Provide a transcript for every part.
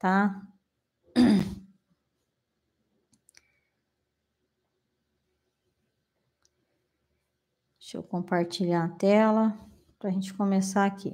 tá? Deixa eu compartilhar a tela para a gente começar aqui.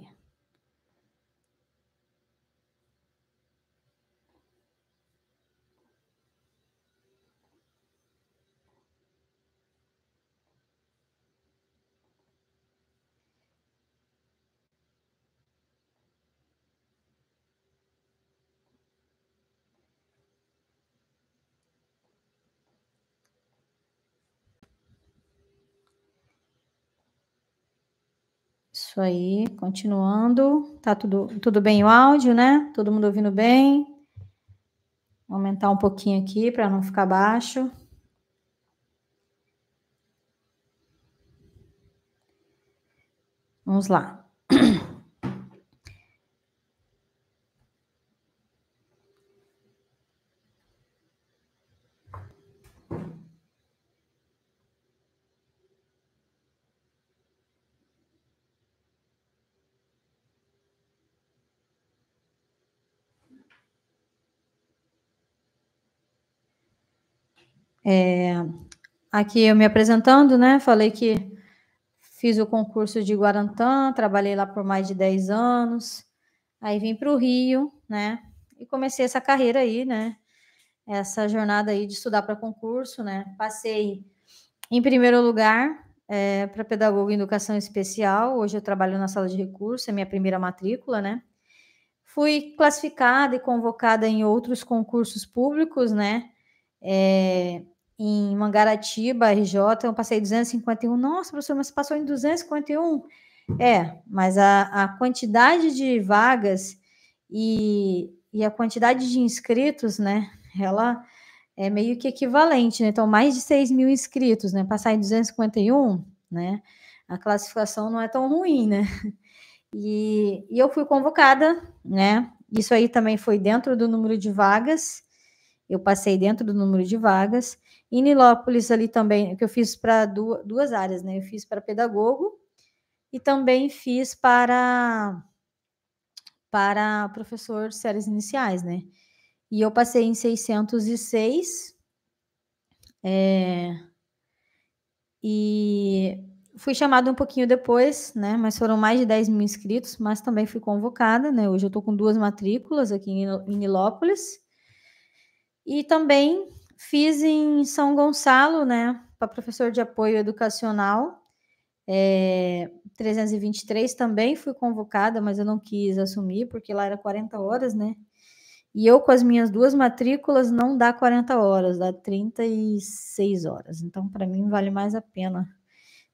Isso aí, continuando. Tá tudo bem o áudio, né? Todo mundo ouvindo bem? Vou aumentar um pouquinho aqui para não ficar baixo. Vamos lá. Aqui eu me apresentando, né? Falei que fiz o concurso de Guarantã, trabalhei lá por mais de 10 anos. Aí vim para o Rio, né? E comecei essa carreira aí, né? Essa jornada aí de estudar para concurso, né? Passei em primeiro lugar para pedagogo em educação especial. Hoje eu trabalho na sala de recurso, é minha primeira matrícula, né? Fui classificada e convocada em outros concursos públicos, né? Em Mangaratiba, RJ, eu passei 251. Nossa, professor, mas você passou em 251? Mas a quantidade de vagas e a quantidade de inscritos, né? Ela é meio que equivalente, né? Então, mais de 6 mil inscritos, né? Passar em 251, né? A classificação não é tão ruim, né? E eu fui convocada, né? Isso aí também foi dentro do número de vagas. Eu passei dentro do número de vagas. Em Nilópolis, ali também, que eu fiz para duas áreas, né? Eu fiz para pedagogo e também fiz para professor de séries iniciais, né? E eu passei em 606. E fui chamada um pouquinho depois, né? Mas foram mais de 10 mil inscritos, mas também fui convocada, né? Hoje eu estou com 2 matrículas aqui em Nilópolis. E também fiz em São Gonçalo, né? Para professor de apoio educacional. 323 também fui convocada, mas eu não quis assumir, porque lá era 40 horas, né? E eu, com as minhas 2 matrículas, não dá 40 horas, dá 36 horas. Então, para mim, vale mais a pena.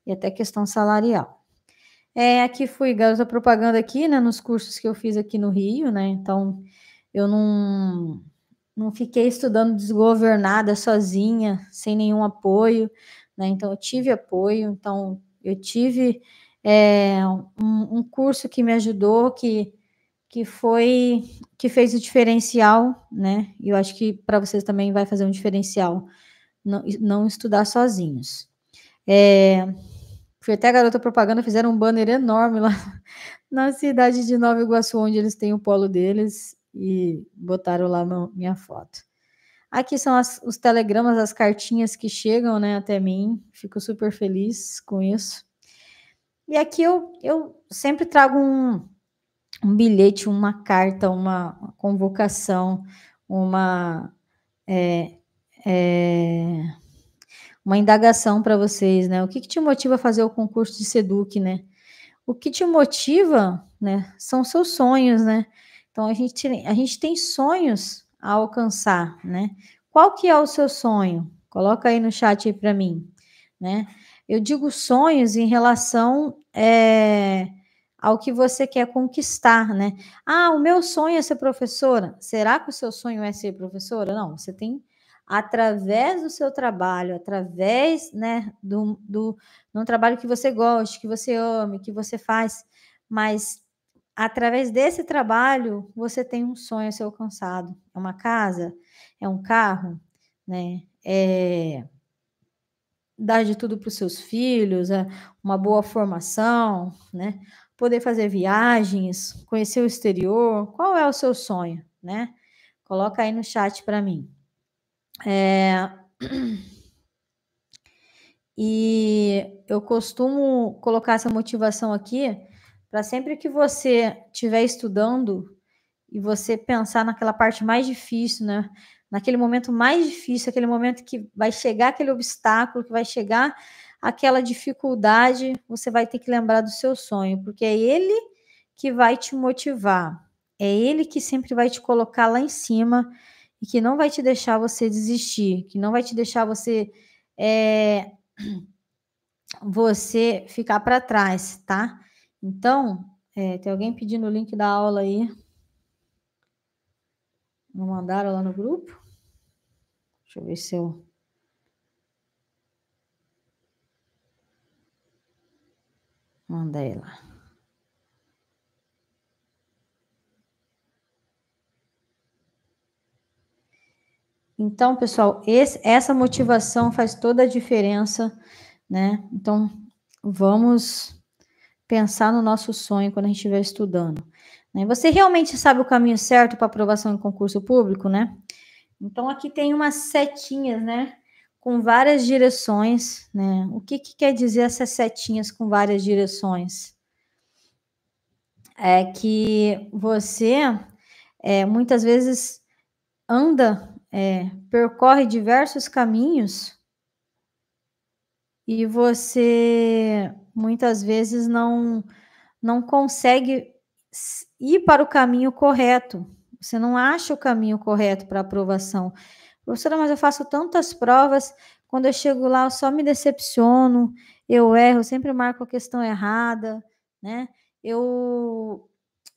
E até questão salarial. Aqui fui garota propaganda aqui, né, nos cursos que eu fiz aqui no Rio, né? Então, eu não fiquei estudando desgovernada, sozinha, sem nenhum apoio, né? Então, eu tive apoio. Então, eu tive um curso que me ajudou, que fez o diferencial, né? E eu acho que para vocês também vai fazer um diferencial, não estudar sozinhos. Fui até a garota propaganda, fizeram um banner enorme lá na cidade de Nova Iguaçu, onde eles têm o polo deles, e botaram lá minha foto. Aqui são os telegramas, as cartinhas que chegam, né, até mim. Fico super feliz com isso. E aqui eu sempre trago um bilhete, uma carta, uma convocação, uma indagação para vocês, né? O que te motiva a fazer o concurso de SEDUC, né? O que te motiva, né, são seus sonhos, né? Então, a gente tem sonhos a alcançar, né? Qual que é o seu sonho? Coloca aí no chat aí para mim, né? Eu digo sonhos em relação ao que você quer conquistar, né? Ah, o meu sonho é ser professora. Será que o seu sonho é ser professora? Não, você tem, através do seu trabalho, através, né, num trabalho que você goste, que você ame, que você faz, mas através desse trabalho você tem um sonho a ser alcançado. É uma casa, é um carro, né? Dar de tudo para os seus filhos, uma boa formação, né? Poder fazer viagens, conhecer o exterior. Qual é o seu sonho, né? Coloca aí no chat para mim. E eu costumo colocar essa motivação aqui para sempre que você estiver estudando e você pensar naquela parte mais difícil, né? Naquele momento mais difícil, aquele momento que vai chegar aquele obstáculo, que vai chegar aquela dificuldade, você vai ter que lembrar do seu sonho, porque é ele que vai te motivar, é ele que sempre vai te colocar lá em cima e que não vai te deixar você desistir, que não vai te deixar você você ficar para trás, tá? Então, tem alguém pedindo o link da aula aí? Não mandaram lá no grupo? Deixa eu ver se eu... Mandei lá. Então, pessoal, essa motivação faz toda a diferença, né? Então, vamos pensar no nosso sonho quando a gente estiver estudando. Né? Você realmente sabe o caminho certo para aprovação em concurso público, né? Então, aqui tem umas setinhas, né? Com várias direções, né? O que quer dizer essas setinhas com várias direções? É que você, muitas vezes, percorre diversos caminhos e você, muitas vezes, não consegue ir para o caminho correto. Você não acha o caminho correto para aprovação. Professora, mas eu faço tantas provas, quando eu chego lá eu só me decepciono, eu erro, sempre marco a questão errada, né? Eu,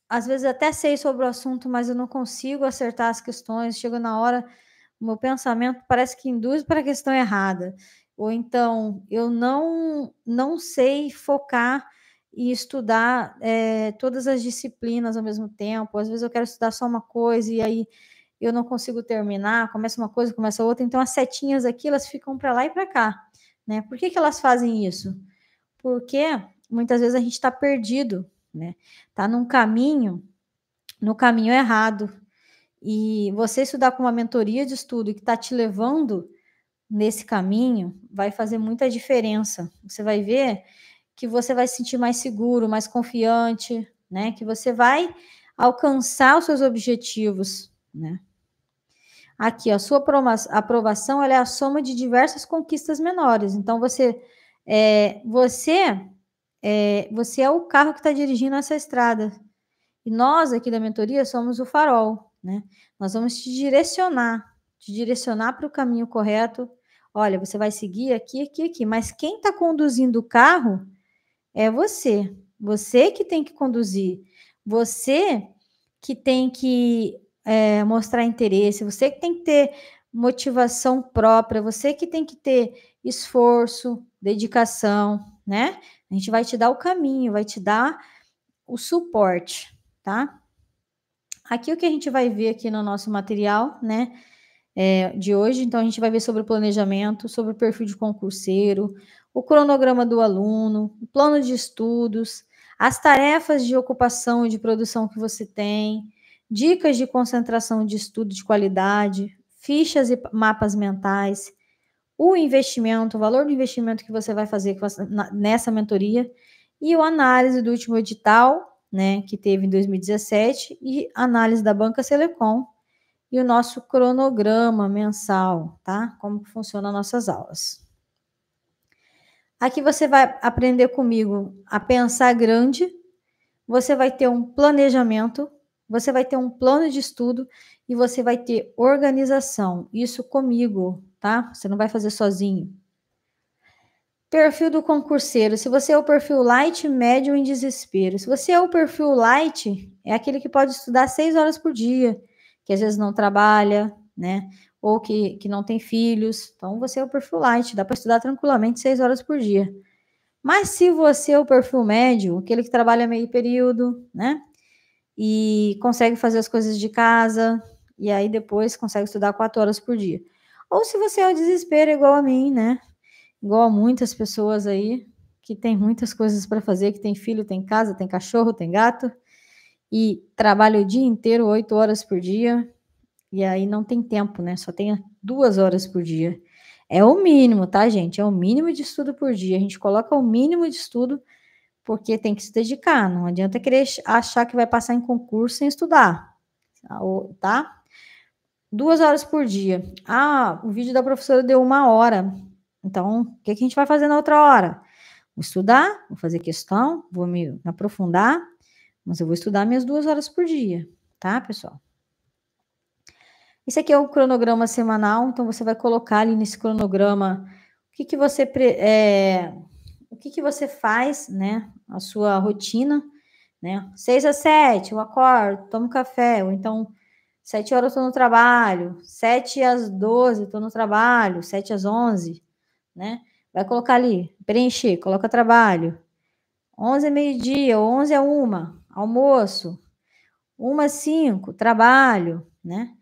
às vezes, até sei sobre o assunto, mas eu não consigo acertar as questões, chego na hora, o meu pensamento parece que induz para a questão errada. Ou então, eu não sei focar e estudar todas as disciplinas ao mesmo tempo. Às vezes eu quero estudar só uma coisa e aí eu não consigo terminar, começa uma coisa, começa outra. Então, as setinhas aqui, elas ficam para lá e para cá, né? Por que elas fazem isso? Porque muitas vezes a gente está perdido, né? Está no caminho errado. E você estudar com uma mentoria de estudo que está te levando nesse caminho vai fazer muita diferença. Você vai ver que você vai se sentir mais seguro, mais confiante, né? Que você vai alcançar os seus objetivos, né? Aqui, a sua aprovação ela é a soma de diversas conquistas menores. Então, você é o carro que está dirigindo essa estrada. E nós aqui da mentoria somos o farol, né? Nós vamos te direcionar para o caminho correto. Olha, você vai seguir aqui, aqui, aqui. Mas quem está conduzindo o carro é você. Você que tem que conduzir. Você que tem que mostrar interesse. Você que tem que ter motivação própria. Você que tem que ter esforço, dedicação, né? A gente vai te dar o caminho, vai te dar o suporte, tá? Aqui o que a gente vai ver aqui no nosso material, né? De hoje, então a gente vai ver sobre o planejamento, sobre o perfil de concurseiro, o cronograma do aluno, o plano de estudos, as tarefas de ocupação e de produção que você tem, dicas de concentração de estudo de qualidade, fichas e mapas mentais, o investimento, o valor do investimento que você vai fazer nessa mentoria e a análise do último edital, né, que teve em 2017 e análise da Banca Selecom, e o nosso cronograma mensal, tá? Como que funcionam nossas aulas. Aqui você vai aprender comigo a pensar grande, você vai ter um planejamento, você vai ter um plano de estudo e você vai ter organização. Isso comigo, tá? Você não vai fazer sozinho. Perfil do concurseiro. Se você é o perfil light, médio em desespero. Se você é o perfil light, é aquele que pode estudar 6 horas por dia, que às vezes não trabalha, né? Ou que não tem filhos. Então, você é o perfil light, dá para estudar tranquilamente 6 horas por dia. Mas se você é o perfil médio, aquele que trabalha meio período, né? E consegue fazer as coisas de casa, e aí depois consegue estudar 4 horas por dia. Ou se você é o desespero, igual a mim, né? Igual a muitas pessoas aí, que tem muitas coisas para fazer, que tem filho, tem casa, tem cachorro, tem gato, e trabalha o dia inteiro, 8 horas por dia, E aí não tem tempo, né? Só tem 2 horas por dia. É o mínimo, tá, gente? É o mínimo de estudo por dia. A gente coloca o mínimo de estudo porque tem que se dedicar. Não adianta querer achar que vai passar em concurso sem estudar, tá? 2 horas por dia. Ah, o vídeo da professora deu 1 hora. Então, o que a gente vai fazer na outra hora? Vou estudar, vou fazer questão, vou me aprofundar, mas eu vou estudar minhas 2 horas por dia, tá, pessoal? Esse aqui é o cronograma semanal, então você vai colocar ali nesse cronograma o que você faz, né? A sua rotina, né? 6 às 7, eu acordo, tomo café, ou então 7 horas eu estou no trabalho, 7 às 12 eu estou no trabalho, 7 às 11, né? Vai colocar ali, preencher, coloca trabalho. 11 é meio-dia, 11 é 1, almoço. 1 às 5, trabalho, né?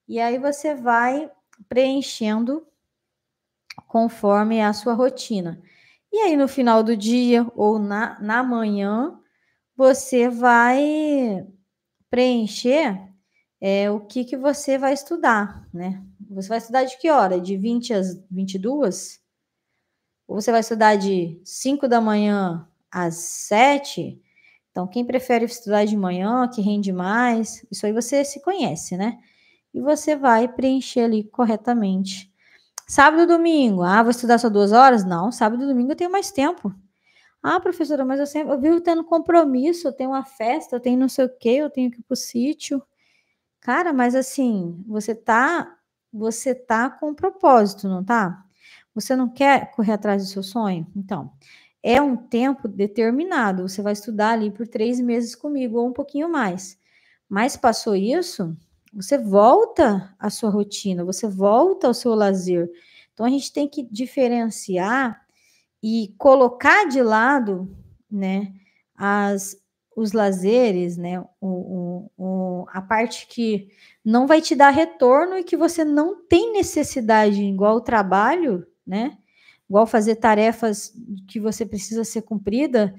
E aí você vai preenchendo conforme a sua rotina. E aí no final do dia ou na manhã, você vai preencher o que você vai estudar, né? Você vai estudar de que hora? De 20 às 22? Ou você vai estudar de 5 da manhã às 7? Então, quem prefere estudar de manhã, que rende mais, isso aí você se conhece, né? E você vai preencher ali corretamente. Sábado e domingo, vou estudar só 2 horas? Não, sábado e domingo eu tenho mais tempo. Professora, mas eu vivo tendo compromisso, eu tenho uma festa, eu tenho não sei o quê, eu tenho que ir pro sítio. Cara, mas assim, você tá com um propósito, não tá? Você não quer correr atrás do seu sonho? Então, é um tempo determinado. Você vai estudar ali por 3 meses comigo, ou um pouquinho mais. Mas passou isso, você volta à sua rotina, você volta ao seu lazer. Então, a gente tem que diferenciar e colocar de lado, né, os lazeres, né, a parte que não vai te dar retorno e que você não tem necessidade, igual o trabalho, né, igual fazer tarefas que você precisa ser cumprida,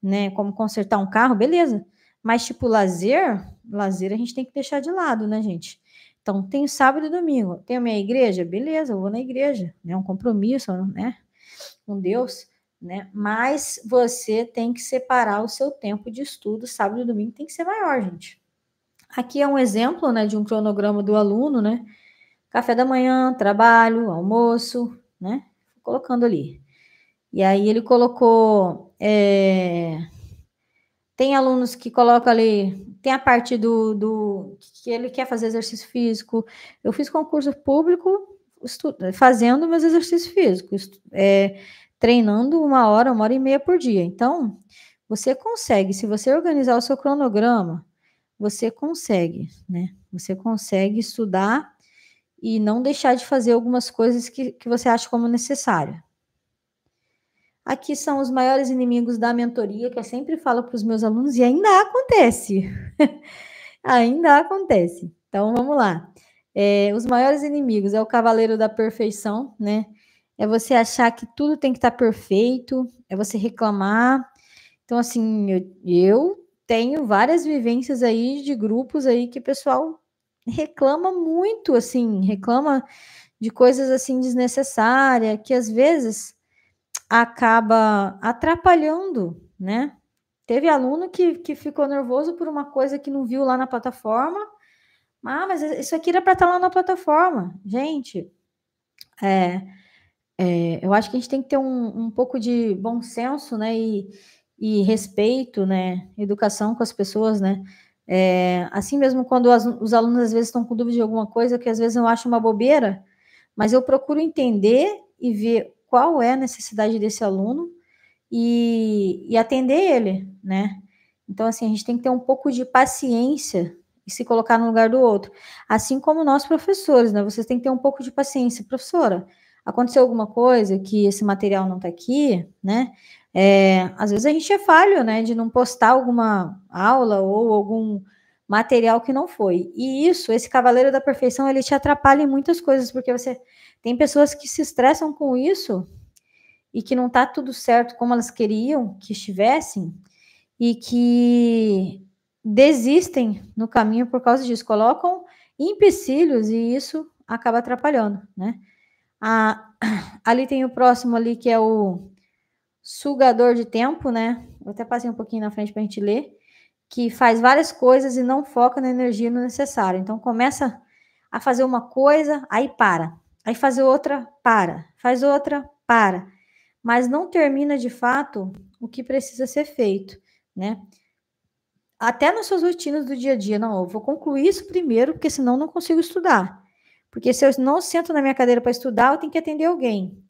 né, como consertar um carro, beleza, mas tipo lazer a gente tem que deixar de lado, né, gente? Então, tem sábado e domingo, tem a minha igreja, beleza, eu vou na igreja, né, um compromisso, né, com Deus, né? Mas você tem que separar o seu tempo de estudo, sábado e domingo tem que ser maior, gente. Aqui é um exemplo, né, de um cronograma do aluno, né? Café da manhã, trabalho, almoço, né? Colocando ali. E aí ele colocou. Tem alunos que colocam ali, tem a parte do que ele quer fazer exercício físico. Eu fiz concurso público fazendo meus exercícios físicos, treinando 1 e meia por dia. Então, você consegue, se você organizar o seu cronograma, você consegue, né? Você consegue estudar e não deixar de fazer algumas coisas que você acha como necessária. Aqui são os maiores inimigos da mentoria, que eu sempre falo para os meus alunos, e ainda acontece. Ainda acontece. Então, vamos lá. Os maiores inimigos é o cavaleiro da perfeição, né? É você achar que tudo tem que estar perfeito, é você reclamar. Então, assim, eu tenho várias vivências aí de grupos aí que o pessoal reclama muito, assim, reclama de coisas, assim, desnecessárias, que às vezes acaba atrapalhando, né? Teve aluno que ficou nervoso por uma coisa que não viu lá na plataforma. Mas isso aqui era para estar lá na plataforma. Gente, eu acho que a gente tem que ter um pouco de bom senso, né? E respeito, né? Educação com as pessoas, né? Assim mesmo, quando os alunos às vezes estão com dúvida de alguma coisa, que às vezes eu acho uma bobeira, mas eu procuro entender e ver qual é a necessidade desse aluno e atender ele, né? Então, assim, a gente tem que ter um pouco de paciência e se colocar no lugar do outro. Assim como nós, professores, né? Vocês têm que ter um pouco de paciência. Professora, aconteceu alguma coisa que esse material não está aqui, né? Às vezes a gente é falho, né? De não postar alguma aula ou algum material que não foi. E isso, esse cavaleiro da perfeição, ele te atrapalha em muitas coisas, porque você tem pessoas que se estressam com isso e que não está tudo certo como elas queriam que estivessem e que desistem no caminho por causa disso. Colocam empecilhos e isso acaba atrapalhando, né? Ali tem o próximo ali que é o sugador de tempo, né? Eu até passei um pouquinho na frente para a gente ler, que faz várias coisas e não foca na energia no necessário. Então começa a fazer uma coisa, aí para. Aí fazer outra, para. Faz outra, para. Mas não termina de fato o que precisa ser feito, né? Até nas suas rotinas do dia a dia. Não, eu vou concluir isso primeiro, porque senão não consigo estudar. Porque se eu não sento na minha cadeira para estudar, eu tenho que atender alguém.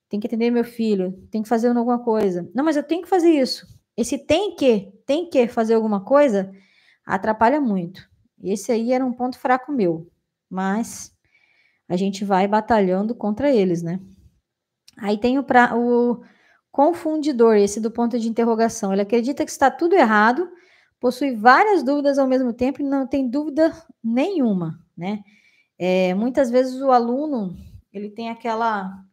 Tenho que atender meu filho, tenho que fazer alguma coisa. Não, mas eu tenho que fazer isso. Esse tem que fazer alguma coisa, atrapalha muito. Esse aí era um ponto fraco meu. Mas a gente vai batalhando contra eles, né? Aí tem o confundidor, esse do ponto de interrogação. Ele acredita que está tudo errado, possui várias dúvidas ao mesmo tempo e não tem dúvida nenhuma, né? Muitas vezes o aluno, ele tem aquela...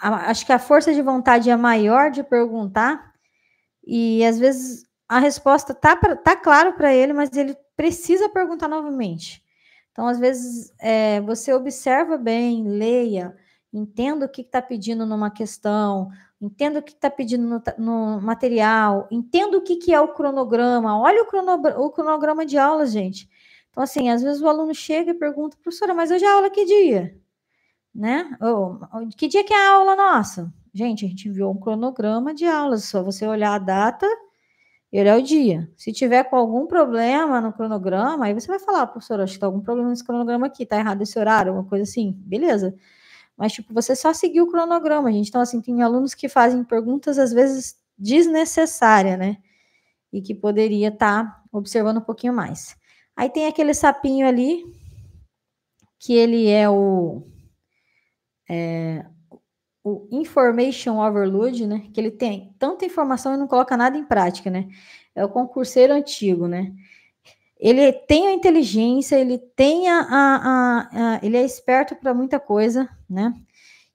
acho que a força de vontade é maior de perguntar e às vezes a resposta tá claro para ele, mas ele precisa perguntar novamente. Então, às vezes, você observa bem, leia, entenda o que está pedindo numa questão, entenda o que está pedindo no material, entenda o que é o cronograma. Olha o cronograma de aula, gente. Então, assim, às vezes o aluno chega e pergunta, professora, mas hoje a aula que dia? Né? Que dia que é a aula nossa? Gente, a gente enviou um cronograma de aulas, só você olhar a data e olhar o dia. Se tiver com algum problema no cronograma, aí você vai falar, professor, acho que tá algum problema nesse cronograma aqui, tá errado esse horário, alguma coisa assim, beleza. Mas, tipo, você só seguiu o cronograma, gente. Então, assim, tem alunos que fazem perguntas, às vezes, desnecessárias, né? E que poderia estar observando um pouquinho mais. Aí tem aquele sapinho ali, que ele é o information overload, né? Que ele tem tanta informação e não coloca nada em prática, né? É o concurseiro antigo, né? Ele tem a inteligência, ele tem ele é esperto para muita coisa, né?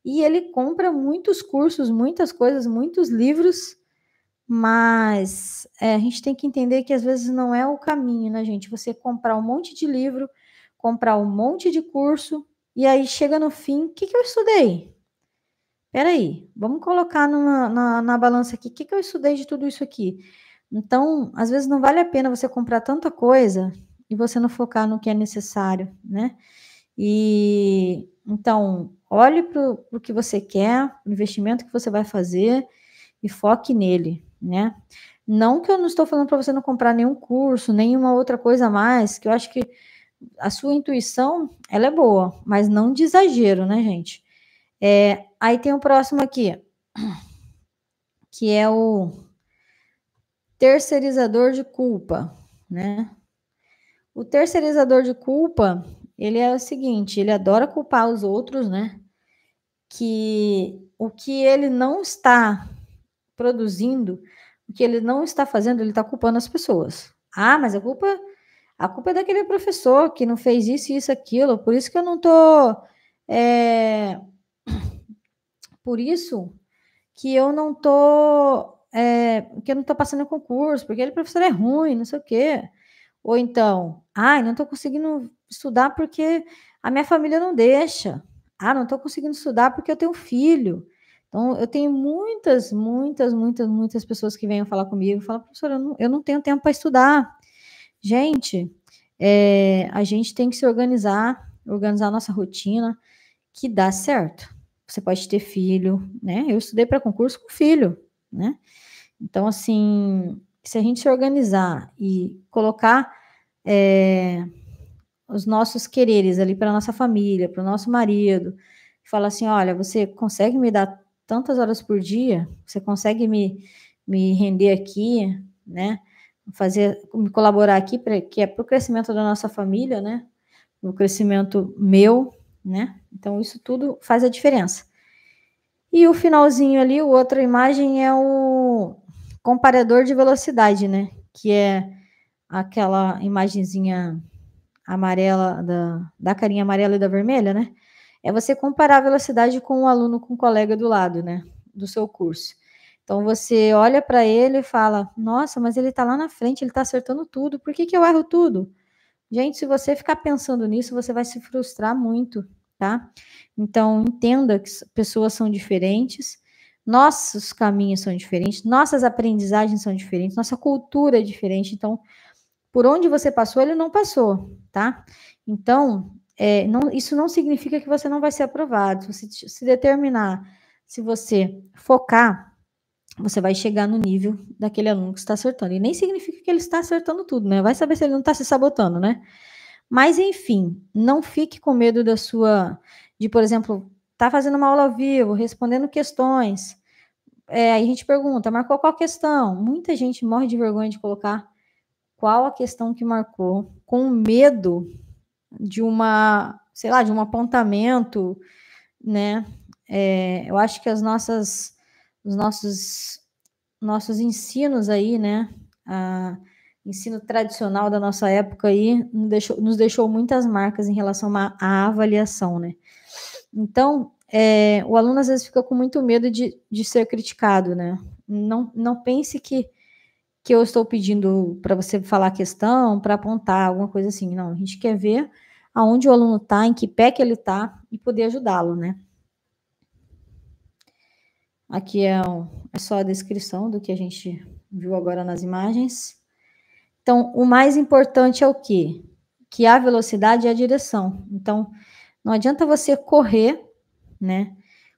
E ele compra muitos cursos, muitas coisas, muitos livros, mas a gente tem que entender que às vezes não é o caminho, né, gente? Você comprar um monte de livro, comprar um monte de curso, e aí chega no fim, o que eu estudei? Peraí, vamos colocar na balança aqui, o que eu estudei de tudo isso aqui? Então, às vezes não vale a pena você comprar tanta coisa e você não focar no que é necessário, né? E então, olhe para o que você quer, o investimento que você vai fazer e foque nele, né? Não que eu não estou falando para você não comprar nenhum curso, nenhuma outra coisa a mais, que eu acho que a sua intuição, ela é boa, mas não de exagero, né, gente? Aí tem o próximo aqui, que é o terceirizador de culpa, né? O terceirizador de culpa, ele é o seguinte, ele adora culpar os outros, né? Que o que ele não está produzindo, o que ele não está fazendo, ele está culpando as pessoas. Ah, mas a culpa é daquele professor que não fez isso, isso, aquilo, por isso que eu não tô... por isso que eu não tô... que eu não tô passando em concurso, porque aquele professor é ruim, não sei o quê. Ou então, não estou conseguindo estudar porque a minha família não deixa. Não estou conseguindo estudar porque eu tenho filho. Então, eu tenho muitas pessoas que vêm falar comigo e falam, professora, eu não tenho tempo para estudar. Gente, a gente tem que se organizar a nossa rotina, que dá certo. Você pode ter filho, né? Eu estudei para concurso com filho, né? Então, assim, se a gente se organizar e colocar os nossos quereres ali para nossa família, para o nosso marido, falar assim, olha, você consegue me dar tantas horas por dia? Você consegue me render aqui, né? Me colaborar aqui, que é para o crescimento da nossa família, né? O crescimento meu, né? Então, isso tudo faz a diferença. E o finalzinho ali, outra imagem é o comparador de velocidade, né? Que é aquela imagenzinha amarela, da carinha amarela e da vermelha, né? É você comparar a velocidade com o aluno, com o colega do lado, né? Do seu curso. Então, você olha para ele e fala, nossa, mas ele está lá na frente, ele está acertando tudo, por que eu erro tudo? Gente, se você ficar pensando nisso, você vai se frustrar muito, tá? Então, entenda que pessoas são diferentes, nossos caminhos são diferentes, nossas aprendizagens são diferentes, nossa cultura é diferente. Então, por onde você passou, ele não passou, tá? Então, isso não significa que você não vai ser aprovado. Se você se determinar, se você focar, você vai chegar no nível daquele aluno que está acertando. E nem significa que ele está acertando tudo, né? Vai saber se ele não está se sabotando, né? Mas, enfim, não fique com medo de, por exemplo, tá fazendo uma aula ao vivo, respondendo questões. Aí a gente pergunta, marcou qual questão? Muita gente morre de vergonha de colocar qual a questão que marcou, com medo de sei lá, de um apontamento, né? Eu acho que os nossos ensinos aí, né? Ensino tradicional da nossa época aí nos deixou muitas marcas em relação à avaliação, né? Então, o aluno às vezes fica com muito medo de ser criticado, né? Não pense que eu estou pedindo para você falar a questão, para apontar alguma coisa assim. Não, a gente quer ver aonde o aluno está, em que pé que ele está e poder ajudá-lo, né? Aqui é só a descrição do que a gente viu agora nas imagens. Então, o mais importante é o quê? Que a velocidade é a direção. Então, não adianta você correr, né?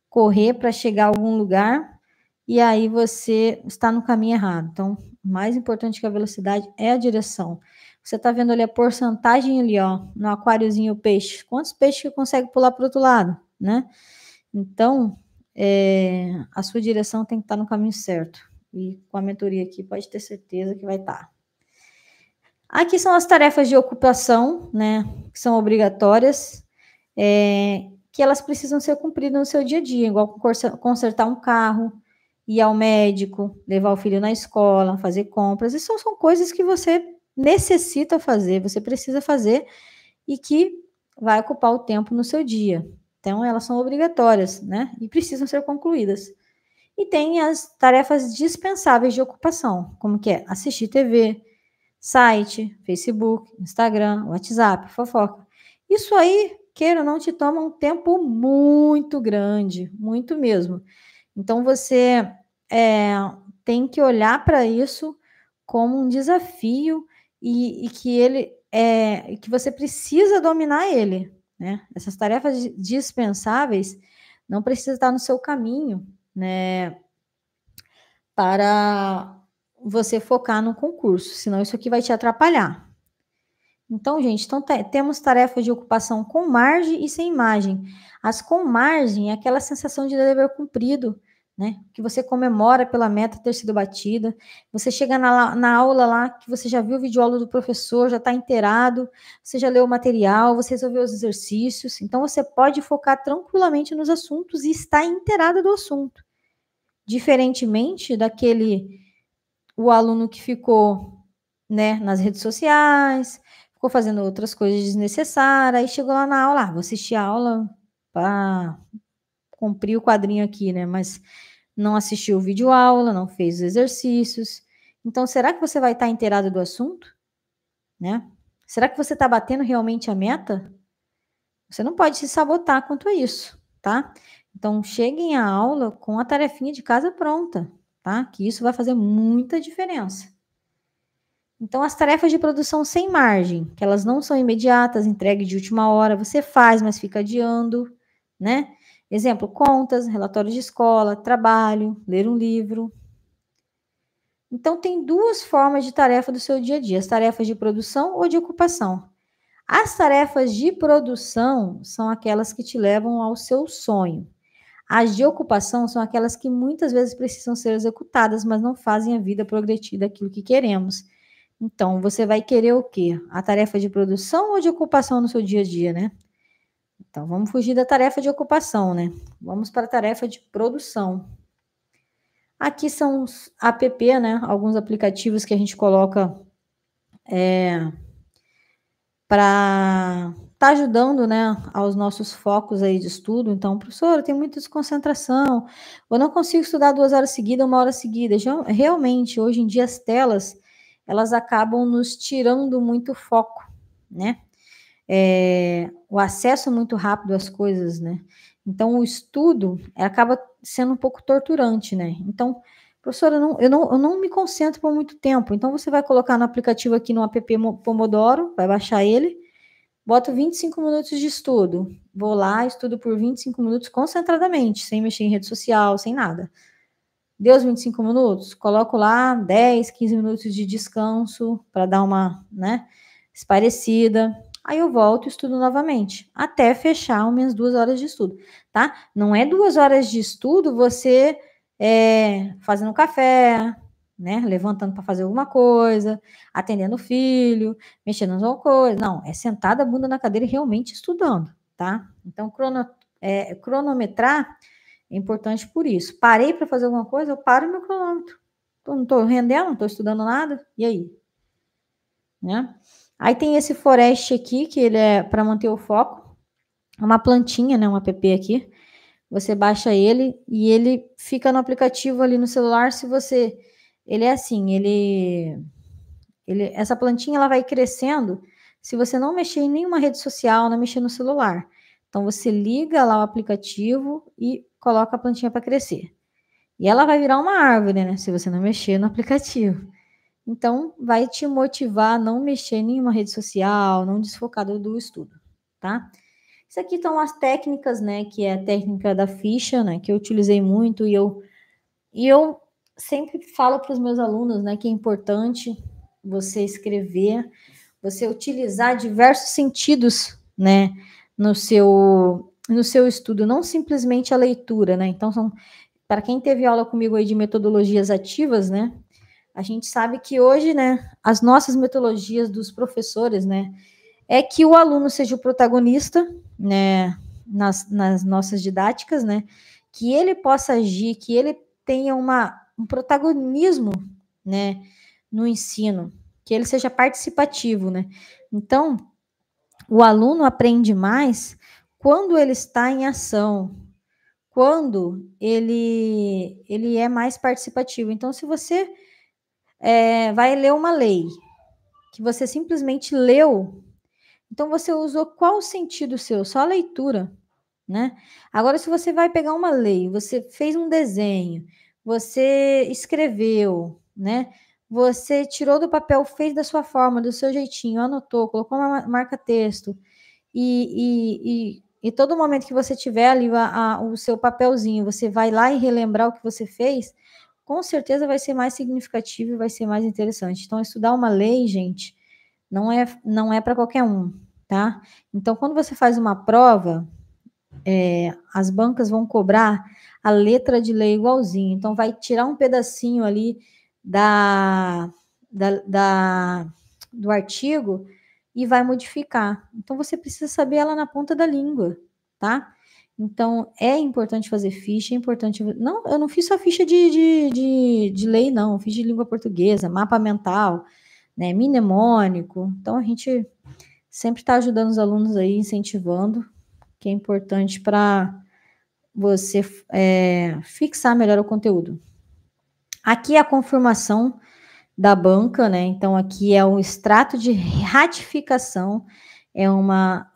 Correr para chegar a algum lugar e aí você está no caminho errado. Então, o mais importante que a velocidade é a direção. Você está vendo ali a porcentagem ali, ó, no aquáriozinho peixe. Quantos peixes que consegue pular para o outro lado, né? Então, a sua direção tem que estar no caminho certo. E com a mentoria aqui, pode ter certeza que vai estar. Aqui são as tarefas de ocupação, né? Que são obrigatórias, que elas precisam ser cumpridas no seu dia a dia, igual consertar um carro, ir ao médico, levar o filho na escola, fazer compras. Isso são coisas que você necessita fazer, você precisa fazer e que vai ocupar o tempo no seu dia. Então, elas são obrigatórias, né? E precisam ser concluídas. E tem as tarefas dispensáveis de ocupação, como que é assistir TV, site, Facebook, Instagram, WhatsApp, fofoca. Isso aí, queira ou não, te toma um tempo muito grande, muito mesmo. Então, você tem que olhar para isso como um desafio e que você precisa dominar ele, né? Essas tarefas dispensáveis não precisam estar no seu caminho, né? Para você focar no concurso, senão isso aqui vai te atrapalhar. Então, gente, temos tarefas de ocupação com margem e sem margem. As com margem é aquela sensação de dever cumprido, né? Que você comemora pela meta ter sido batida. Você chega na aula lá, que você já viu o videoaula do professor, já está inteirado, você já leu o material, você resolveu os exercícios. Então, você pode focar tranquilamente nos assuntos e estar inteirado do assunto. Diferentemente o aluno que ficou, né, nas redes sociais, ficou fazendo outras coisas desnecessárias, aí chegou lá na aula, vou assistir a aula para cumprir o quadrinho aqui, né, mas não assistiu o vídeo aula, não fez os exercícios. Então, será que você vai estar inteirado do assunto? Né? Será que você está batendo realmente a meta? Você não pode se sabotar quanto a isso, tá? Então, cheguem à aula com a tarefinha de casa pronta, tá? Que isso vai fazer muita diferença. Então, as tarefas de produção sem margem, que elas não são imediatas, entregue de última hora, você faz, mas fica adiando, né? Exemplo, contas, relatórios de escola, trabalho, ler um livro. Então, tem duas formas de tarefa do seu dia a dia, as tarefas de produção ou de ocupação. As tarefas de produção são aquelas que te levam ao seu sonho. As de ocupação são aquelas que muitas vezes precisam ser executadas, mas não fazem a vida progredir daquilo que queremos. Então, você vai querer o quê? A tarefa de produção ou de ocupação no seu dia a dia, né? Então, vamos fugir da tarefa de ocupação, né? Vamos para a tarefa de produção. Aqui são os app, né? Alguns aplicativos que a gente coloca para estar ajudando, né, aos nossos focos aí de estudo. Então, professor, eu tenho muita desconcentração, eu não consigo estudar 2 horas seguidas, 1 hora seguida. Realmente, hoje em dia, as telas, elas acabam nos tirando muito foco, né? O acesso muito rápido às coisas, né? Então, o estudo acaba sendo um pouco torturante, né? Então, professora, eu não me concentro por muito tempo. Então, você vai colocar no aplicativo aqui no app Pomodoro, vai baixar ele, boto 25 minutos de estudo. Vou lá, estudo por 25 minutos concentradamente, sem mexer em rede social, sem nada. Deu os 25 minutos? Coloco lá 10, 15 minutos de descanso para dar uma, né, esparecida. Aí eu volto e estudo novamente, até fechar as minhas 2 horas de estudo, tá? Não é 2 horas de estudo você fazendo café, né? Levantando para fazer alguma coisa, atendendo o filho, mexendo em alguma coisa. Não, é sentada a bunda na cadeira e realmente estudando, tá? Então, cronometrar é importante por isso. Parei para fazer alguma coisa, eu paro meu cronômetro. Não estou rendendo, não estou estudando nada, e aí? Né? Aí tem esse Forest aqui, que ele é para manter o foco. Uma plantinha, né? Um app aqui. Você baixa ele e ele fica no aplicativo ali no celular. Se você... Ele é assim, essa plantinha ela vai crescendo se você não mexer em nenhuma rede social, não mexer no celular. Então, você liga lá o aplicativo e coloca a plantinha para crescer. E ela vai virar uma árvore, né? Se você não mexer no aplicativo. Então, vai te motivar a não mexer em nenhuma rede social, não desfocar do estudo, tá? Isso aqui estão as técnicas, né? Que é a técnica da ficha, né? Que eu utilizei muito e eu sempre falo para os meus alunos, né? Que é importante você escrever, você utilizar diversos sentidos, né? No seu estudo, não simplesmente a leitura, né? Então, para quem teve aula comigo aí de metodologias ativas, né? A gente sabe que hoje, né, as nossas metodologias dos professores, né, é que o aluno seja o protagonista, né, nas nossas didáticas, né, que ele possa agir, que ele tenha um protagonismo, né, no ensino, que ele seja participativo, né. Então, o aluno aprende mais quando ele está em ação, quando ele é mais participativo. Então, se você vai ler uma lei que você simplesmente leu, então você usou qual sentido seu? Só a leitura, né? Agora, se você vai pegar uma lei, você fez um desenho, você escreveu, né? Você tirou do papel, fez da sua forma, do seu jeitinho, anotou, colocou uma marca-texto, e todo momento que você tiver ali o seu papelzinho, você vai lá e relembrar o que você fez, com certeza vai ser mais significativo e vai ser mais interessante. Então, estudar uma lei, gente, não é para qualquer um, tá? Então, quando você faz uma prova, as bancas vão cobrar a letra de lei igualzinho. Então, vai tirar um pedacinho ali do artigo e vai modificar. Então, você precisa saber ela na ponta da língua, tá? Então, é importante fazer ficha, é importante... Não, eu não fiz só ficha de lei, não. Eu fiz de língua portuguesa, mapa mental, né, mnemônico. Então, a gente sempre está ajudando os alunos aí, incentivando, que é importante para você fixar melhor o conteúdo. Aqui é a confirmação da banca, né? Então, aqui é o extrato de ratificação, é uma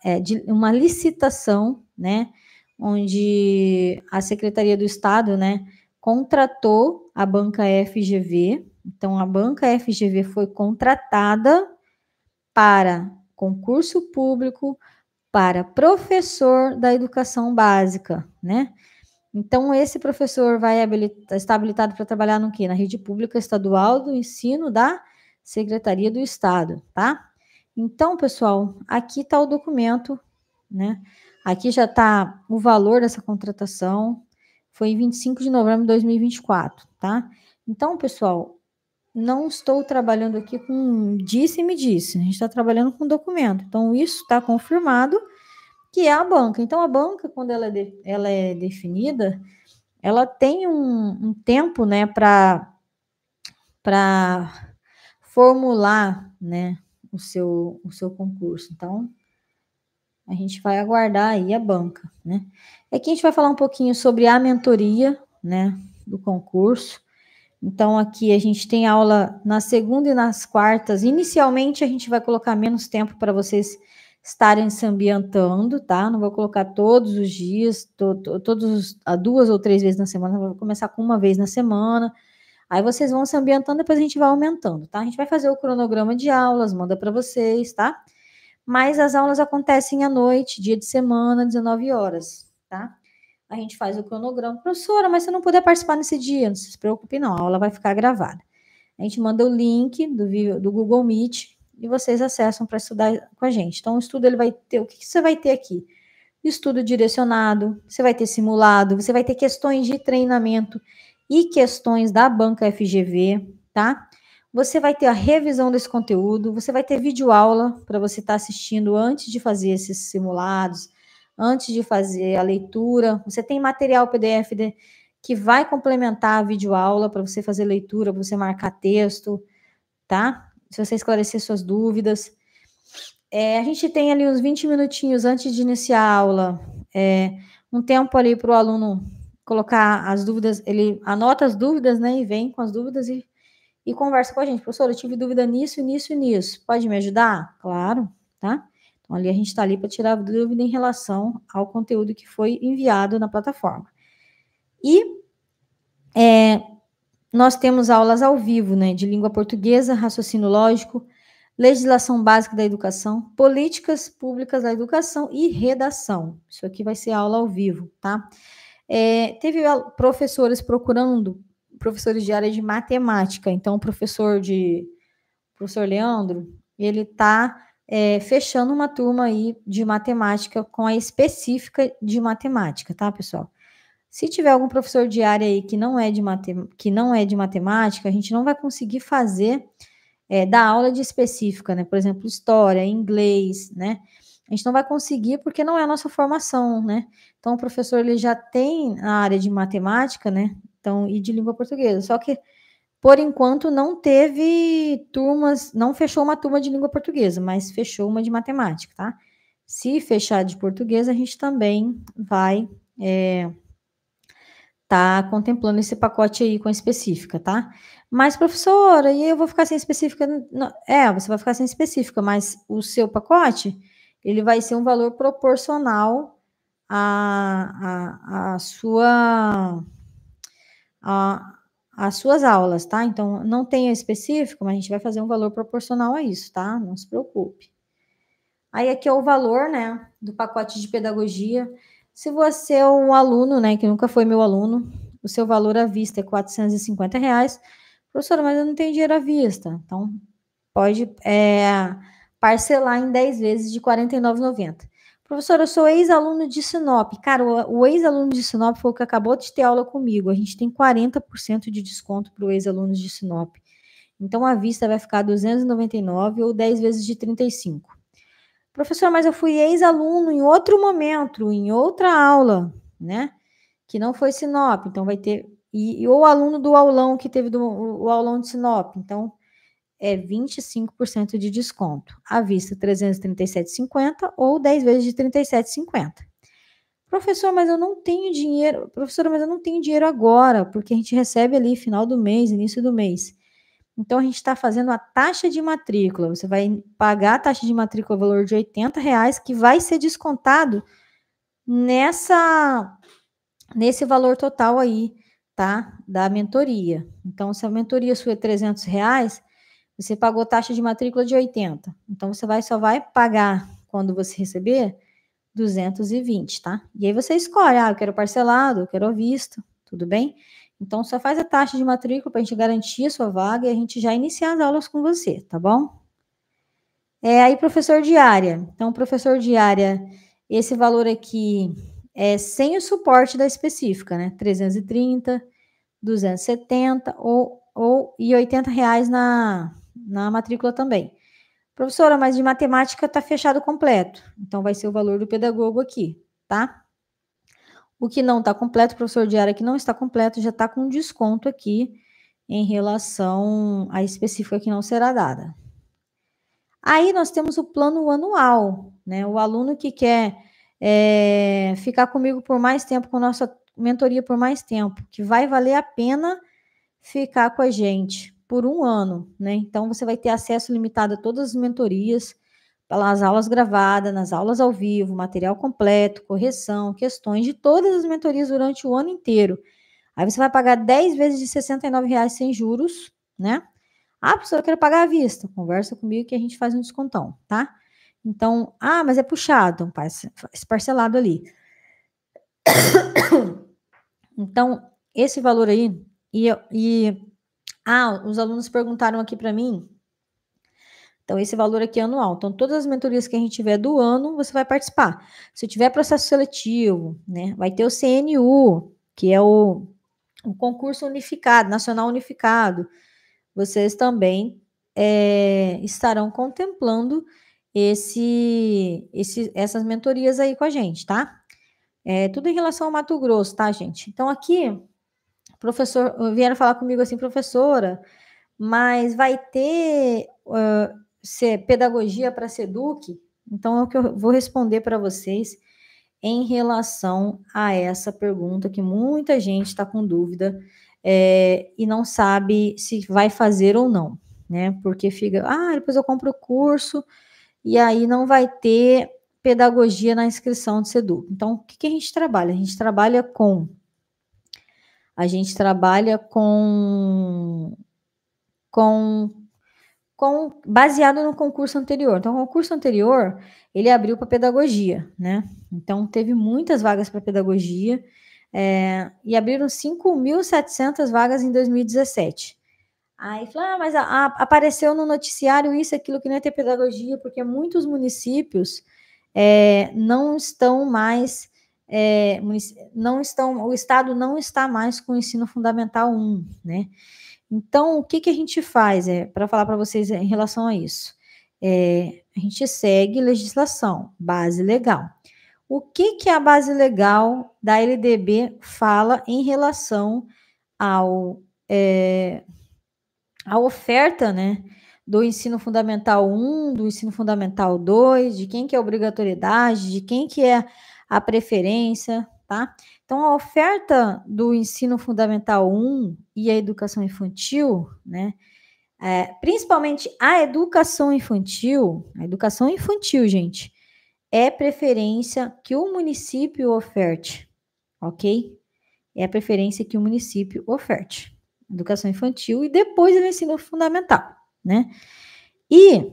licitação, né? Onde a Secretaria do Estado, né, contratou a banca FGV. Então, a banca FGV foi contratada para concurso público para professor da educação básica, né? Então, esse professor está habilitado para trabalhar no quê? Na rede pública estadual do ensino da Secretaria do Estado, tá? Então, pessoal, aqui está o documento, né? Aqui já está o valor dessa contratação, foi em 25 de novembro de 2024, tá? Então, pessoal, não estou trabalhando aqui com disse e me disse, a gente está trabalhando com documento. Então, isso está confirmado que é a banca. Então, a banca, quando ela é definida, ela tem um tempo, né, para formular, né, o seu concurso. Então, a gente vai aguardar aí a banca, né. Aqui a gente vai falar um pouquinho sobre a mentoria, né, do concurso. Então, aqui a gente tem aula na segunda e nas quartas. Inicialmente, a gente vai colocar menos tempo para vocês estarem se ambientando, tá? Não vou colocar todos os dias, todos 2 ou 3 vezes na semana. Vou começar com 1 vez na semana. Aí vocês vão se ambientando, depois a gente vai aumentando, tá? A gente vai fazer o cronograma de aulas, manda para vocês, tá? Mas as aulas acontecem à noite, dia de semana, 19 horas, tá? A gente faz o cronograma. Professora, mas se eu não puder participar nesse dia, não se preocupe não, a aula vai ficar gravada. A gente manda o link do Google Meet e vocês acessam para estudar com a gente. Então, o estudo ele vai ter, o que você vai ter aqui? Estudo direcionado, você vai ter simulado, você vai ter questões de treinamento e questões da banca FGV, tá? Você vai ter a revisão desse conteúdo, você vai ter videoaula para você estar assistindo antes de fazer esses simulados, antes de fazer a leitura. Você tem material PDF que vai complementar a videoaula para você fazer leitura, para você marcar texto, tá? Se você esclarecer suas dúvidas. A gente tem ali uns 20 minutinhos antes de iniciar a aula, um tempo ali para o aluno colocar as dúvidas, ele anota as dúvidas, né, e vem com as dúvidas e conversa com a gente. Professora, eu tive dúvida nisso, nisso e nisso. Pode me ajudar? Claro, tá? Então, ali a gente está ali para tirar dúvida em relação ao conteúdo que foi enviado na plataforma. E nós temos aulas ao vivo, né, de língua portuguesa, raciocínio lógico, legislação básica da educação, políticas públicas da educação e redação. Isso aqui vai ser aula ao vivo, tá? Teve professores procurando professores de área de matemática. Então, o professor Leandro, ele está fechando uma turma aí de matemática com a específica de matemática, tá, pessoal? Se tiver algum professor de área aí que não é de matemática, a gente não vai conseguir fazer da aula de específica, né? Por exemplo, história, inglês, né? A gente não vai conseguir porque não é a nossa formação, né? Então, o professor ele já tem a área de matemática, né? Então, e de língua portuguesa. Só que, por enquanto, não teve turmas, não fechou uma turma de língua portuguesa, mas fechou uma de matemática, tá? Se fechar de português, a gente também vai tá contemplando esse pacote aí com a específica, tá? Mas, professora, e eu vou ficar sem específica? Você vai ficar sem específica, mas o seu pacote, ele vai ser um valor proporcional à sua, às suas aulas, tá? Então, não tem específico, mas a gente vai fazer um valor proporcional a isso, tá? Não se preocupe. Aí, aqui é o valor, né, do pacote de pedagogia. Se você é um aluno, né, que nunca foi meu aluno, o seu valor à vista é R$450. Professora, mas eu não tenho dinheiro à vista. Então, pode parcelar em 10 vezes de R$ 49,90. Professora, eu sou ex-aluno de Sinop. Cara, o ex-aluno de Sinop foi o que acabou de ter aula comigo. A gente tem 40% de desconto para o ex-aluno de Sinop. Então, a vista vai ficar R$299 ou 10 vezes de 35. Professor, mas eu fui ex-aluno em outro momento, em outra aula, né? Que não foi Sinop, então vai ter. E o aluno do aulão que teve o aulão de Sinop, então é 25% de desconto. À vista, R$ 337,50 ou 10 vezes de R$ 37,50. Professor, mas eu não tenho dinheiro. Professora, mas eu não tenho dinheiro agora, porque a gente recebe ali final do mês, início do mês. Então, a gente está fazendo a taxa de matrícula. Você vai pagar a taxa de matrícula, valor de R$80, que vai ser descontado nesse valor total aí, tá? Da mentoria. Então, se a mentoria sua é R$300, você pagou taxa de matrícula de 80. Então, você só vai pagar, quando você receber, 220, tá? E aí você escolhe, eu quero parcelado, eu quero à vista, tudo bem? Então, só faz a taxa de matrícula para a gente garantir a sua vaga e a gente já iniciar as aulas com você, tá bom? Aí, professor de área. Então, professor de área, esse valor aqui é sem o suporte da específica, né? 330, 270 e R$80 na matrícula também. Professora, mas de matemática está fechado completo. Então, vai ser o valor do pedagogo aqui, tá? O que não está completo, o professor de área que não está completo, já está com desconto aqui em relação à específica que não será dada. Aí nós temos o plano anual, né? O aluno que quer ficar comigo por mais tempo, com nossa mentoria por mais tempo, que vai valer a pena ficar com a gente por 1 ano, né? Então, você vai ter acesso limitado a todas as mentorias, pelas aulas gravadas, nas aulas ao vivo, material completo, correção, questões de todas as mentorias durante o ano inteiro. Aí você vai pagar 10 vezes de R$ 69,00 sem juros, né? Ah, professora, eu quero pagar à vista. Conversa comigo que a gente faz um descontão, tá? Então, mas é puxado, então faz parcelado ali. Então, esse valor aí, os alunos perguntaram aqui para mim. Então, esse valor aqui é anual. Então, todas as mentorias que a gente tiver do ano, você vai participar. Se tiver processo seletivo, né, vai ter o CNU, que é o concurso unificado, nacional unificado. Vocês também estarão contemplando essas mentorias aí com a gente, tá? Tudo em relação ao Mato Grosso, tá, gente? Então, aqui, vieram falar comigo assim, professora, mas vai ter pedagogia para SEDUC? Então, é o que eu vou responder para vocês em relação a essa pergunta, que muita gente está com dúvida e não sabe se vai fazer ou não, né? Porque fica, depois eu compro o curso e aí não vai ter pedagogia na inscrição do SEDUC. Então, o que a gente trabalha? A gente trabalha baseado no concurso anterior. Então, o concurso anterior, ele abriu para pedagogia, né? Então, teve muitas vagas para pedagogia e abriram 5.700 vagas em 2017. Aí, falou, mas apareceu no noticiário isso, aquilo, que não ia ter pedagogia, porque muitos municípios não estão mais... o Estado não está mais com o ensino fundamental 1, né? Então, o que a gente faz para falar para vocês em relação a isso? A gente segue legislação, base legal. O que a base legal da LDB fala em relação à oferta, né, do ensino fundamental 1, do ensino fundamental 2, de quem que é a obrigatoriedade, de quem que é a preferência, tá? Então, a oferta do ensino fundamental 1 e a educação infantil, né, principalmente a educação infantil, gente, é preferência que o município oferte, ok? É a preferência que o município oferte. Educação infantil e depois o ensino fundamental, né? E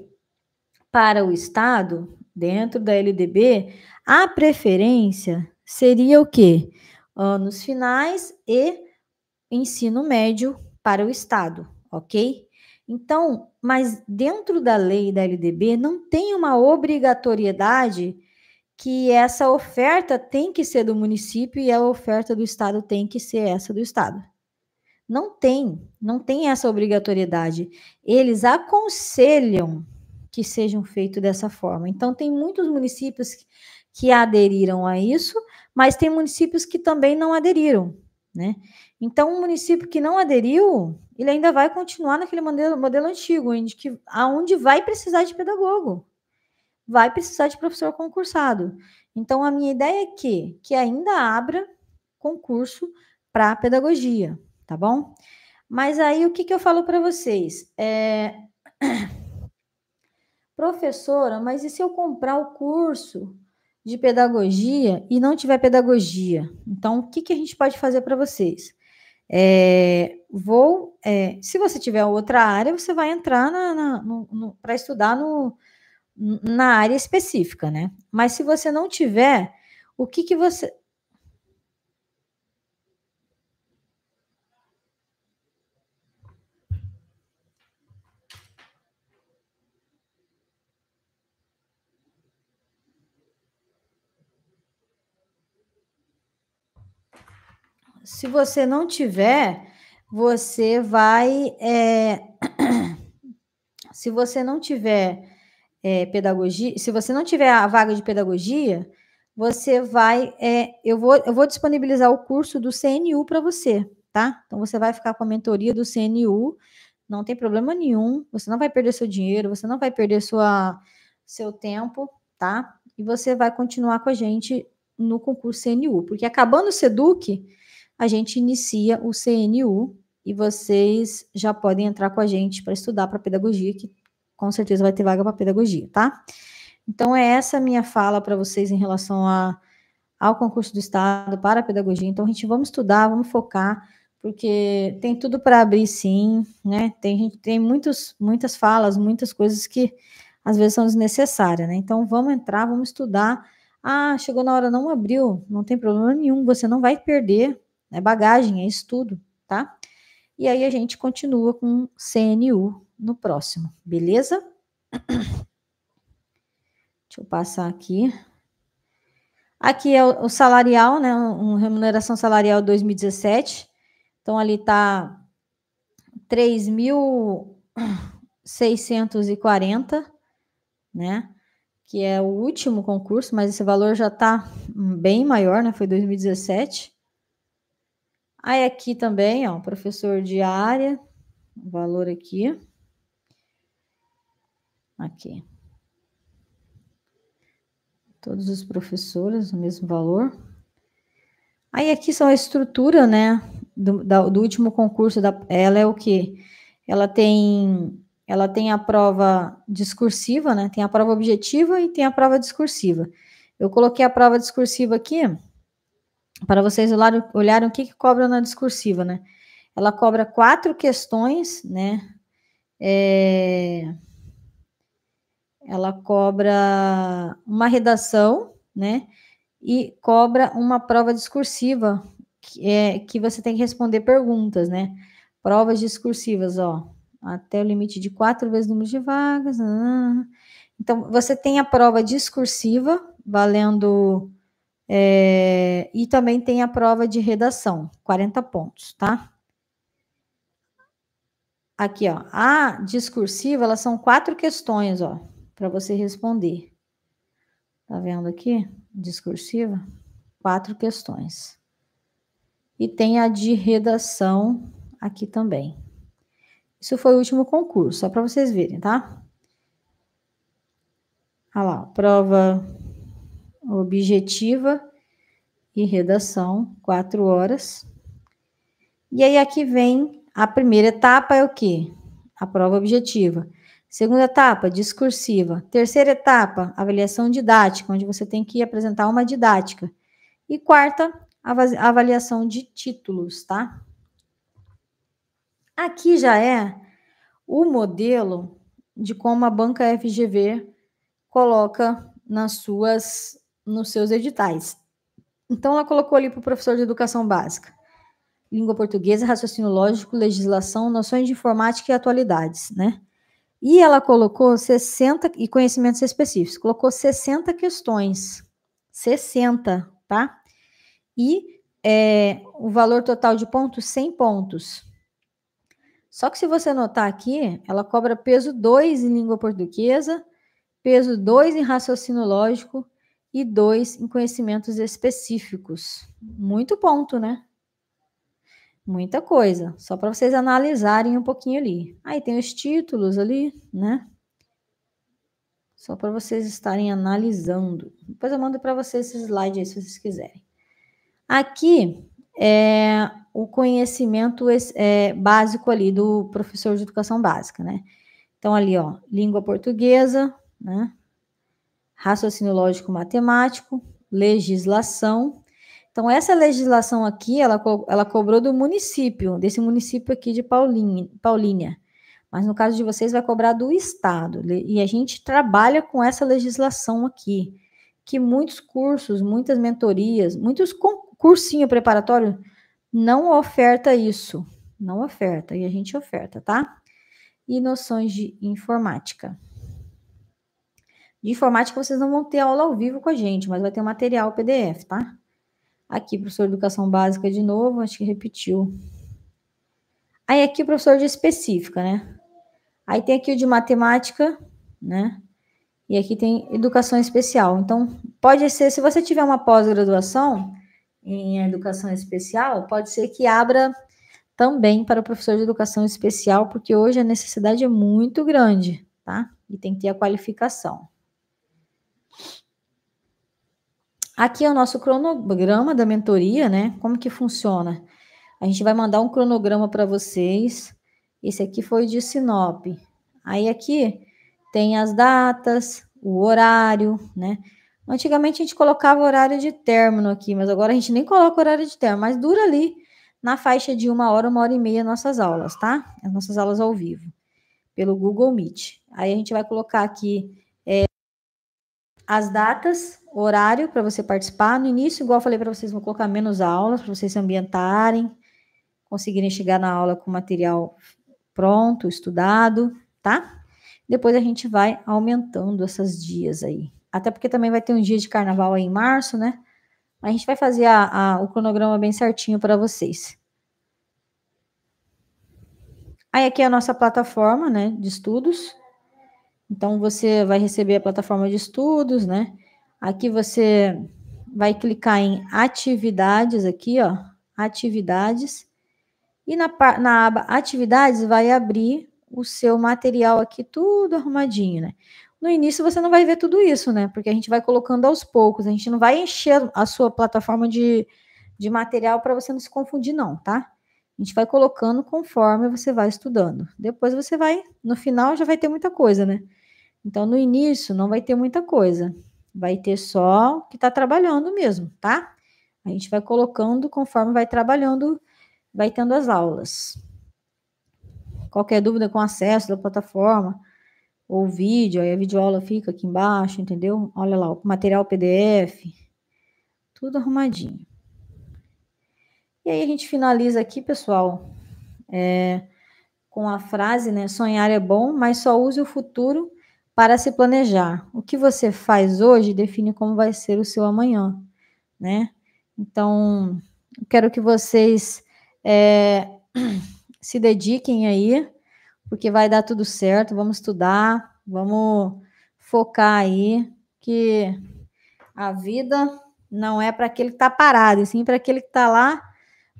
para o Estado, dentro da LDB, a preferência seria o quê? Anos finais e ensino médio para o Estado, ok? Então, mas dentro da lei da LDB não tem uma obrigatoriedade que essa oferta tem que ser do município e a oferta do Estado tem que ser essa do Estado. Não tem essa obrigatoriedade. Eles aconselham que sejam feitos dessa forma. Então, tem muitos municípios que aderiram a isso, mas tem municípios que também não aderiram, né? Então, um município que não aderiu, ele ainda vai continuar naquele modelo antigo, onde vai precisar de pedagogo, vai precisar de professor concursado. Então, a minha ideia é que ainda abra concurso para pedagogia, tá bom? Mas aí, o que eu falo para vocês? Professora, mas e se eu comprar o curso de pedagogia e não tiver pedagogia? Então, o que a gente pode fazer para vocês? Se você tiver outra área, você vai entrar para estudar na área específica, né? Mas se você não tiver, o que você... Se você não tiver, você vai... Se você não tiver pedagogia, se você não tiver a vaga de pedagogia, você vai... eu vou disponibilizar o curso do CNU para você, tá? Então, você vai ficar com a mentoria do CNU, não tem problema nenhum, você não vai perder seu dinheiro, você não vai perder seu tempo, tá? E você vai continuar com a gente no concurso CNU, porque acabando o SEDUC, a gente inicia o CNU e vocês já podem entrar com a gente para estudar para pedagogia, que com certeza vai ter vaga para pedagogia, tá? Então, é essa a minha fala para vocês em relação ao concurso do Estado para a pedagogia. Então, a gente vamos estudar, vamos focar, porque tem tudo para abrir, sim, né? Tem muitas falas, muitas coisas que às vezes são desnecessárias, né? Então, vamos entrar, vamos estudar. Ah, chegou na hora, não abriu, não tem problema nenhum, você não vai perder, é bagagem, é estudo, tá? E aí a gente continua com CNU no próximo, beleza? Deixa eu passar aqui. Aqui é o salarial, né? Remuneração salarial 2017. Então, ali está 3.640, né? Que é o último concurso, mas esse valor já está bem maior, né? Foi 2017. Aí aqui também, ó, professor de área, o valor aqui. Aqui. Todos os professores, o mesmo valor. Aí aqui são a estrutura, né, do último concurso, ela é o quê? Ela tem a prova discursiva, né, tem a prova objetiva e tem a prova discursiva. Eu coloquei a prova discursiva aqui, para vocês olharem o que cobra na discursiva, né. Ela cobra 4 questões, né, ela cobra uma redação, né, e cobra uma prova discursiva, que você tem que responder perguntas, né? Provas discursivas, ó, até o limite de 4 vezes o número de vagas. Então, você tem a prova discursiva, valendo, e também tem a prova de redação, 40 pontos, tá? Aqui, ó, a discursiva, elas são 4 questões, ó, para você responder. Tá vendo aqui? Discursiva, 4 questões. E tem a de redação aqui também. Isso foi o último concurso, só para vocês verem, tá? Olha lá, prova objetiva e redação, 4 horas. E aí aqui vem a primeira etapa, é o quê? A prova objetiva. Segunda etapa, discursiva. Terceira etapa, avaliação didática, onde você tem que apresentar uma didática. E quarta, avaliação de títulos, tá? Aqui já é o modelo de como a banca FGV coloca nos seus editais. Então, ela colocou ali para o professor de educação básica: língua portuguesa, raciocínio lógico, legislação, noções de informática e atualidades, né? E ela colocou 60, e conhecimentos específicos, colocou 60 questões. 60, tá? E o valor total de pontos, 100 pontos. Só que se você notar aqui, ela cobra peso 2 em língua portuguesa, peso 2 em raciocínio lógico e 2 em conhecimentos específicos. Muito ponto, né? Muita coisa. Só para vocês analisarem um pouquinho ali. Aí tem os títulos ali, né? Só para vocês estarem analisando. Depois eu mando para vocês esse slide aí, se vocês quiserem. Aqui é o conhecimento básico ali do professor de educação básica, né? Então, ali, ó, língua portuguesa, né? Raciocínio lógico matemático, legislação. Então, essa legislação aqui, ela cobrou do município, desse município aqui de Paulínia. Mas no caso de vocês, vai cobrar do Estado. E a gente trabalha com essa legislação aqui, que muitos cursos, muitas mentorias, muitos cursinho preparatório não oferta isso. Não oferta, e a gente oferta, tá? E noções de informática. De informática, vocês não vão ter aula ao vivo com a gente, mas vai ter um material PDF, tá? Aqui, professor de educação básica de novo, acho que repetiu. Aí, aqui, professor de específica, né? Aí tem aqui o de matemática, né? E aqui tem educação especial. Então, pode ser, se você tiver uma pós-graduação em educação especial, pode ser que abra também para o professor de educação especial, porque hoje a necessidade é muito grande, tá? E tem que ter a qualificação. Aqui é o nosso cronograma da mentoria, né? Como que funciona? A gente vai mandar um cronograma para vocês. Esse aqui foi o de Sinop. Aí aqui tem as datas, o horário, né? Antigamente a gente colocava horário de término aqui, mas agora a gente nem coloca horário de término, mas dura ali na faixa de 1 hora e meia nossas aulas, tá? As nossas aulas ao vivo, pelo Google Meet. Aí a gente vai colocar aqui as datas, horário para você participar. No início, igual eu falei para vocês, vou colocar menos aulas para vocês se ambientarem, conseguirem chegar na aula com material pronto, estudado, tá? Depois a gente vai aumentando esses dias aí. Até porque também vai ter um dia de carnaval aí em março, né? A gente vai fazer o cronograma bem certinho para vocês. Aí aqui é a nossa plataforma, né, de estudos. Então, você vai receber a plataforma de estudos, né? Aqui você vai clicar em atividades aqui, ó, atividades. E na aba atividades vai abrir o seu material aqui tudo arrumadinho, né? No início você não vai ver tudo isso, né? Porque a gente vai colocando aos poucos, a gente não vai encher a sua plataforma de material para você não se confundir não, tá? A gente vai colocando conforme você vai estudando. Depois você vai, no final já vai ter muita coisa, né? Então no início não vai ter muita coisa. Vai ter só o que está trabalhando mesmo, tá? A gente vai colocando conforme vai trabalhando, vai tendo as aulas. Qualquer dúvida com acesso da plataforma ou vídeo, aí a videoaula fica aqui embaixo, entendeu? Olha lá, o material PDF, tudo arrumadinho. E aí a gente finaliza aqui, pessoal, com a frase, né? Sonhar é bom, mas só use o futuro para se planejar. O que você faz hoje define como vai ser o seu amanhã, né? Então, eu quero que vocês se dediquem aí, porque vai dar tudo certo. Vamos estudar, vamos focar aí, que a vida não é para aquele que está parado, e sim para aquele que está lá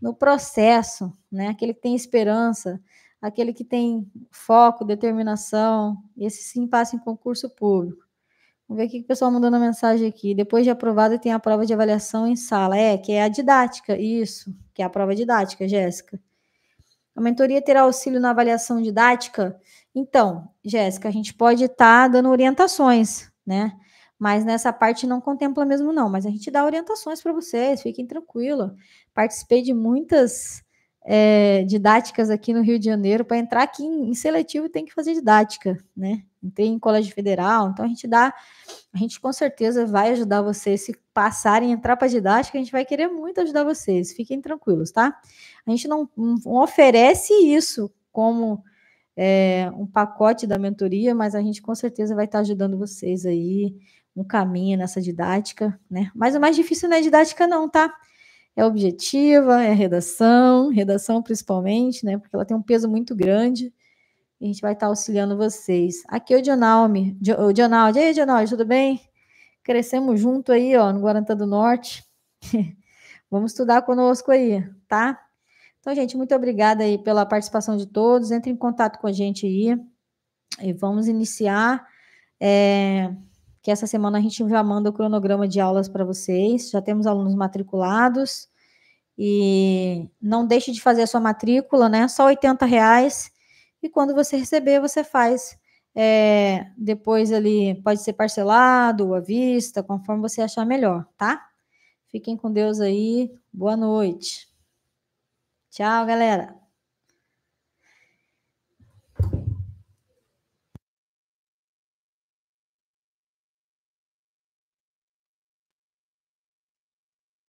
no processo, né? Aquele que tem esperança, aquele que tem foco, determinação. Esse sim passa em concurso público. Vamos ver o que o pessoal mandou na mensagem aqui. Depois de aprovado, tem a prova de avaliação em sala. Que é a didática, isso, que é a prova didática, Jéssica. A mentoria terá auxílio na avaliação didática? Então, Jéssica, a gente pode estar dando orientações, né? Mas nessa parte não contempla mesmo, não. Mas a gente dá orientações para vocês, fiquem tranquilos. Participei de muitas didáticas aqui no Rio de Janeiro. Para entrar aqui em seletivo tem que fazer didática, né? Entrei em colégio federal, então a gente com certeza vai ajudar vocês. Se passarem a entrar para didática, a gente vai querer muito ajudar vocês. Fiquem tranquilos, tá? A gente não oferece isso como um pacote da mentoria, mas a gente com certeza vai estar ajudando vocês aí um caminho nessa didática, né? Mas o mais difícil não é didática não, tá? É objetiva, é redação principalmente, né? Porque ela tem um peso muito grande. E a gente vai estar auxiliando vocês. Aqui é o Dionalme. O Dionaldi. E aí, Dionaldi, tudo bem? Crescemos junto aí, ó, no Guarantã do Norte. Vamos estudar conosco aí, tá? Então, gente, muito obrigada aí pela participação de todos. Entre em contato com a gente aí e vamos iniciar. Que essa semana a gente já manda o cronograma de aulas para vocês. Já temos alunos matriculados. E não deixe de fazer a sua matrícula, né? Só R$80. E quando você receber, você faz. Depois ali pode ser parcelado ou à vista, conforme você achar melhor, tá? Fiquem com Deus aí. Boa noite. Tchau, galera.